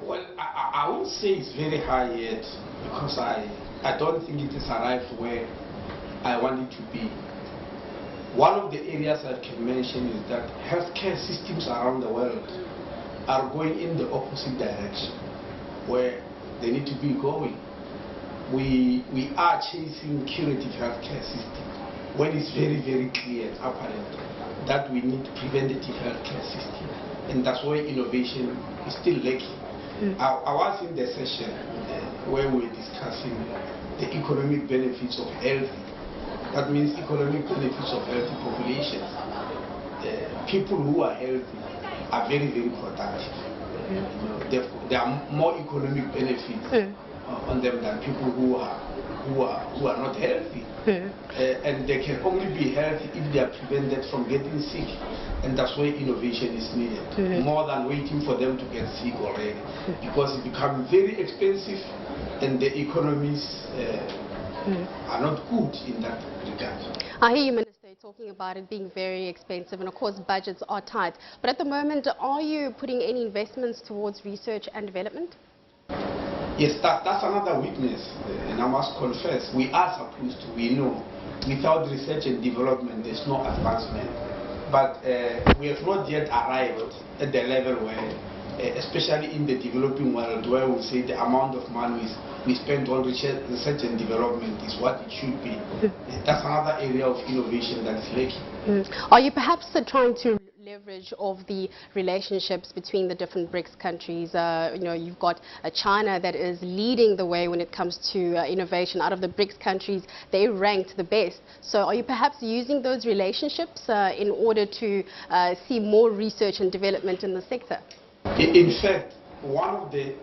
Well, I won't say it's very high yet, because I don't think it has arrived where I want it to be. One of the areas I can mention is that healthcare systems around the world are going in the opposite direction, where they need to be going. We are chasing curative healthcare system when it's very, very clear and apparent that we need preventative healthcare system, and that's why innovation is still lacking. I was in the session where we were discussing the economic benefits of health. That means economic benefits of healthy populations. People who are healthy are very, very productive. There are more economic benefits on them than people who are not healthy. And they can only be healthy if they are prevented from getting sick. And that's why innovation is needed, more than waiting for them to get sick already, because it becomes very expensive and the economies are not good in that regard. I hear you, Minister, talking about it being very expensive, and of course budgets are tight. But at the moment, are you putting any investments towards research and development? Yes, that's another weakness, and I must confess, we are supposed to, we know, without research and development there's no advancement. But we have not yet arrived at the level where, especially in the developing world, where we say the amount of money we spend on research and development is what it should be. That's another area of innovation that is lacking. Are you perhaps trying to leverage of the relationships between the different BRICS countries? You know, you've got China that is leading the way when it comes to innovation. Out of the BRICS countries, they ranked the best. So are you perhaps using those relationships in order to see more research and development in the sector? In fact, one of the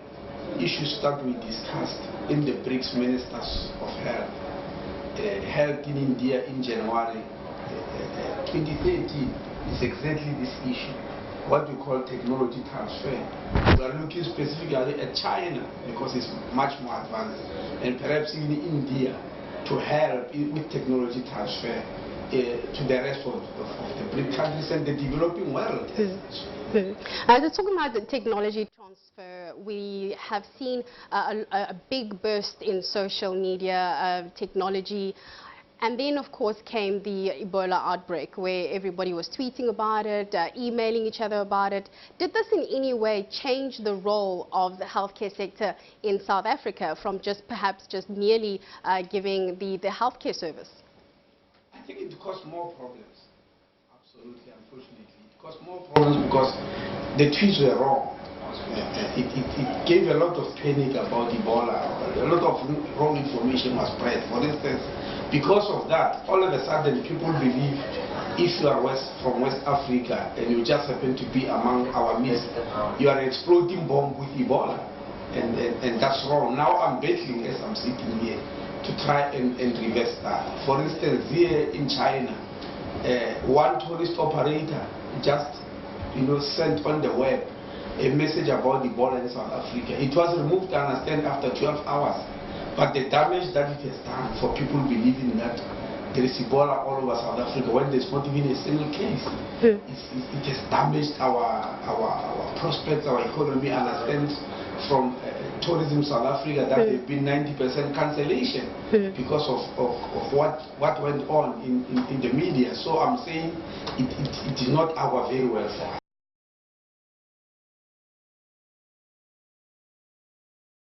issues that we discussed in the BRICS Ministers of Health held in India in January 2013 is exactly this issue, what we call technology transfer. We are looking specifically at China because it's much more advanced, and perhaps even India, to help with technology transfer to the rest of the BRICS countries and the developing world. Talking about the technology transfer, we have seen a big burst in social media technology. And then, of course, came the Ebola outbreak, where everybody was tweeting about it, emailing each other about it. Did this in any way change the role of the healthcare sector in South Africa from perhaps just merely giving the healthcare service? I think it caused more problems. Absolutely, unfortunately. It caused more problems because the tweets were wrong. It gave a lot of panic about Ebola. A lot of wrong information was spread. For instance, because of that, all of a sudden people believe if you are from West Africa and you just happen to be among our midst, you are an exploding bomb with Ebola. And that's wrong. Now I'm battling as I'm sitting here to try and reverse that. For instance, here in China, one tourist operator just sent on the web a message about Ebola in South Africa. It was removed, I understand, after 12 hours. But the damage that it has done for people believing that there is Ebola all over South Africa when there's not even a single case, it has damaged our prospects, our economy. I understand from tourism South Africa that there have been 90% cancellation because of what went on in the media. So I'm saying it did not augur very well for us.